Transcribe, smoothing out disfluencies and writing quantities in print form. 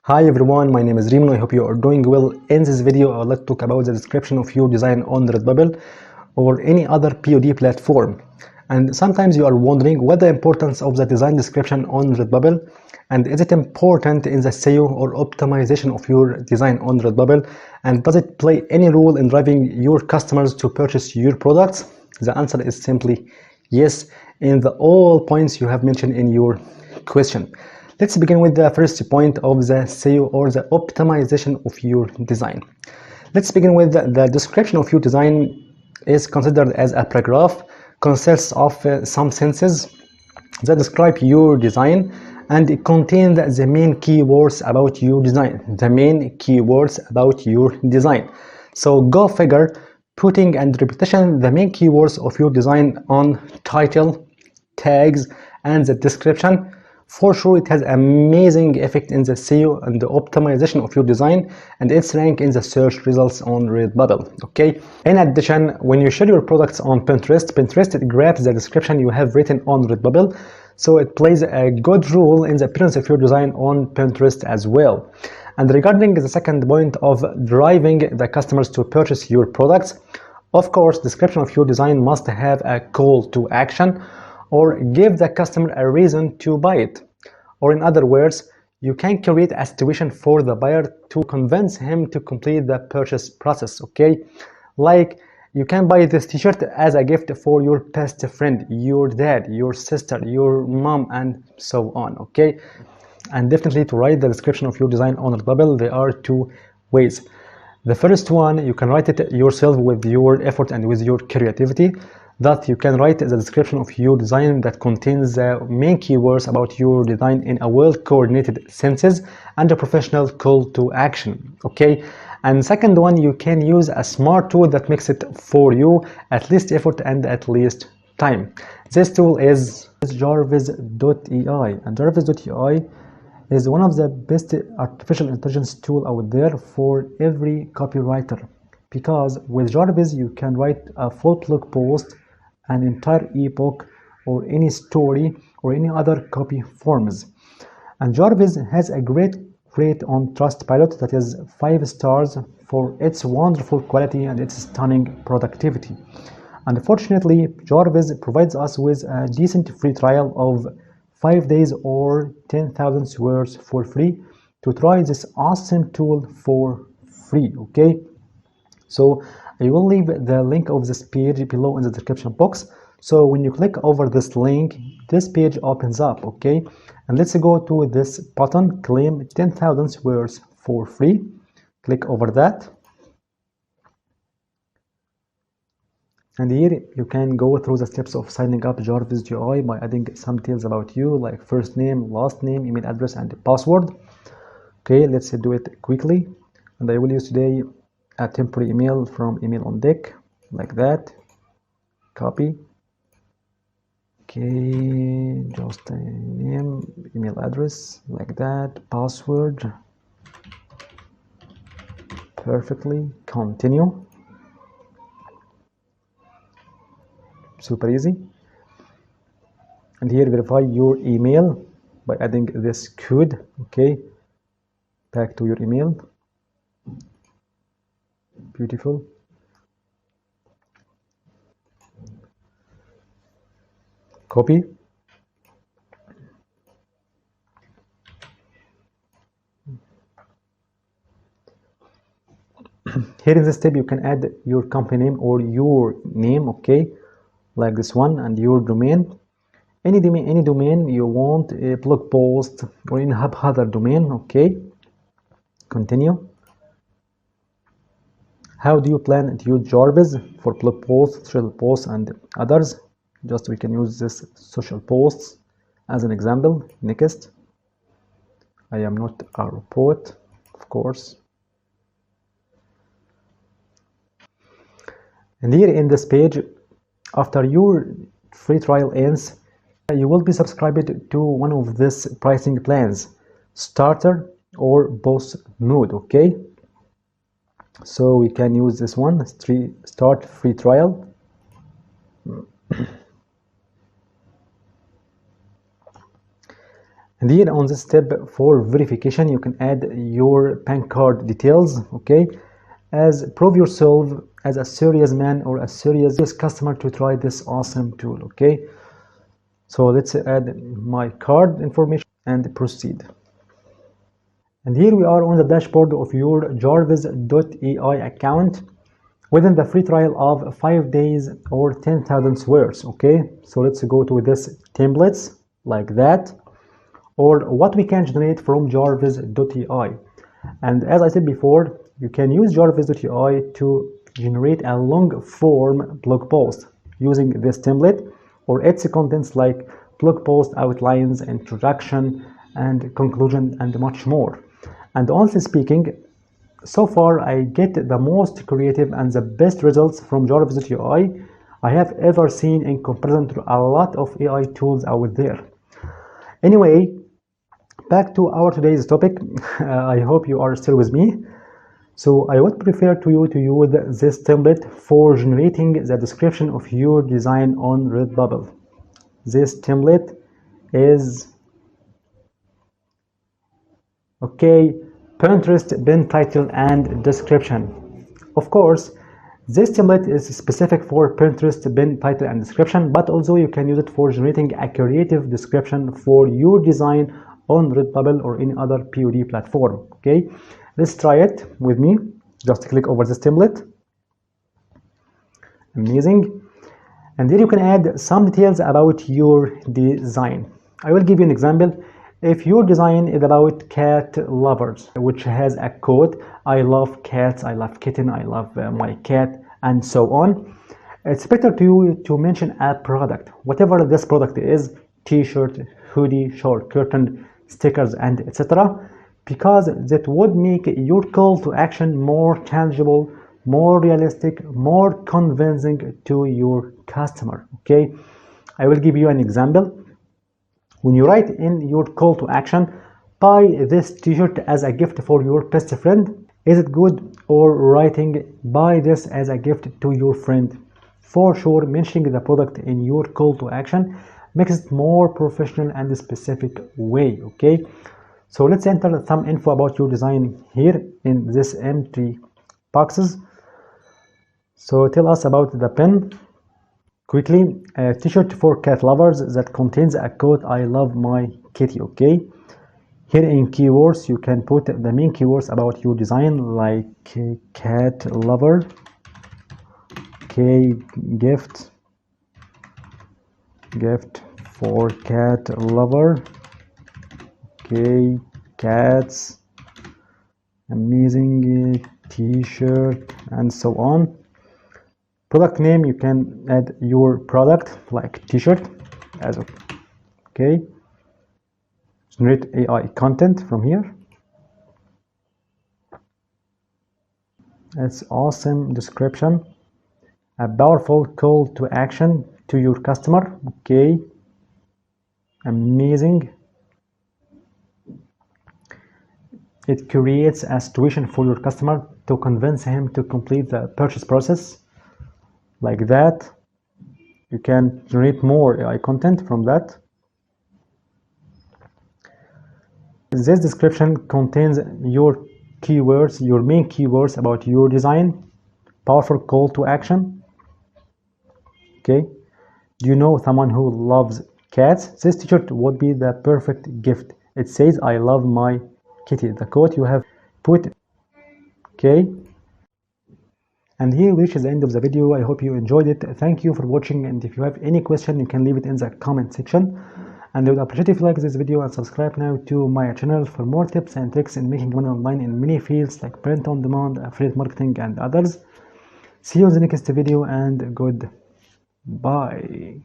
Hi everyone, my name is Rimo. I hope you are doing well. In this video, I would like to talk about the description of your design on Redbubble or any other POD platform. And sometimes you are wondering what the importance of the design description on Redbubble, and is it important in the SEO or optimization of your design on Redbubble, and does it play any role in driving your customers to purchase your products? The answer is simply yes in the all points you have mentioned in your question. Let's begin with the first point of the SEO or the optimization of your design. Let's begin with the description of your design is considered as a paragraph, consists of some sentences that describe your design, and it contains the main keywords about your design. So go figure, putting and repetition the main keywords of your design on title, tags, and the description. For sure, it has amazing effect in the SEO and the optimization of your design and its rank in the search results on Redbubble. Okay. In addition, when you share your products on Pinterest, it grabs the description you have written on Redbubble, so it plays a good role in the appearance of your design on Pinterest as well. And regarding the second point of driving the customers to purchase your products, of course, description of your design must have a call to action, or give the customer a reason to buy it. Or in other words, you can create a situation for the buyer to convince him to complete the purchase process, okay? Like, you can buy this t-shirt as a gift for your best friend, your dad, your sister, your mom, and so on, okay? And definitely to write the description of your design on Redbubble, there are two ways. The first one, you can write it yourself with your effort and with your creativity. That you can write the description of your design that contains the main keywords about your design in a well-coordinated sentences and a professional call to action, okay? And second one, you can use a smart tool that makes it for you at least effort and at least time. This tool is Jarvis.ai, and Jarvis.ai is one of the best artificial intelligence tool out there for every copywriter, because with Jarvis you can write a full blog post, an entire ebook, or any story or any other copy forms. And Jarvis has a great rate on Trustpilot, that is 5 stars, for its wonderful quality and its stunning productivity. Unfortunately, Jarvis provides us with a decent free trial of 5 days or 10,000 words for free to try this awesome tool for free, okay? So I will leave the link of this page below in the description box. So when you click over this link, this page opens up, okay? And let's go to this button, claim 10,000 words for free. Click over that. And here you can go through the steps of signing up Jarvis.ai by adding some details about you, like first name, last name, email address, and password. Okay, let's do it quickly. And I will use today a temporary email from Email on Deck, like that. Copy. Okay, just a name, email address, like that. Password. Perfectly. Continue. Super easy. And here verify your email by adding this code, okay? Back to your email. Beautiful. Copy. Here in this step you can add your company name or your name, okay, like this one, and your domain. Any domain you want, a blog post or any other domain, okay. Continue. How do you plan to use Jarvis for blog posts, social posts, and others? Just we can use this social posts as an example. Next. I am not a robot, of course. And here in this page, after your free trial ends, you will be subscribed to one of these pricing plans, starter or boss mode, okay? So we can use this one, start free trial. And here on this step for verification, you can add your PAN card details, okay, as prove yourself as a serious man or a serious customer to try this awesome tool, okay. So let's add my card information and proceed. And here we are on the dashboard of your Jarvis.ai account within the free trial of 5 days or 10,000 words, okay. So let's go to this templates like that, or what we can generate from Jarvis.ai. And as I said before, you can use Jarvis.ai to generate a long form blog post using this template or its contents like blog post outlines, introduction and conclusion and much more. And honestly speaking, so far I get the most creative and the best results from Jarvis.ai I have ever seen in comparison to a lot of AI tools out there. Anyway, back to our today's topic. I hope you are still with me. So I would prefer to you to use this template for generating the description of your design on Redbubble. This template is okay, Pinterest bin title and description. Of course, this template is specific for Pinterest bin title and description, but also you can use it for generating a creative description for your design on Redbubble or any other POD platform. Okay, let's try it with me. Just click over this template. Amazing. And then you can add some details about your design. I will give you an example. If your design is about cat lovers, which has a quote, I love cats, I love kitten, I love my cat, and so on, it's better to you to mention a product, whatever this product is, t-shirt, hoodie, shower curtain, stickers, and etc., because that would make your call to action more tangible, more realistic, more convincing to your customer. Okay, I will give you an example. When you write in your call to action, buy this t-shirt as a gift for your best friend, is it good? Or writing, buy this as a gift to your friend? For sure, mentioning the product in your call to action makes it more professional and specific way, okay? So let's enter some info about your design here in this empty boxes. So tell us about the pen. Quickly, a t-shirt for cat lovers that contains a quote, I love my kitty, okay? Here in keywords, you can put the main keywords about your design like cat lover, okay, gift for cat lover, okay, cats, amazing t-shirt, and so on. Product name, you can add your product like t-shirt as okay. Generate AI content from here. It's awesome description, a powerful call to action to your customer, okay, amazing. It creates a situation for your customer to convince him to complete the purchase process. Like that, you can generate more AI content from that. This description contains your keywords, your main keywords about your design, powerful call to action. Okay, do you know someone who loves cats? This t-shirt would be the perfect gift. It says, I love my kitty, the quote you have put, okay. And here reaches the end of the video. I hope you enjoyed it. Thank you for watching, and if you have any question, you can leave it in the comment section. And I would appreciate if you like this video and subscribe now to my channel for more tips and tricks in making money online in many fields like print on demand, affiliate marketing, and others. See you in the next video, and goodbye.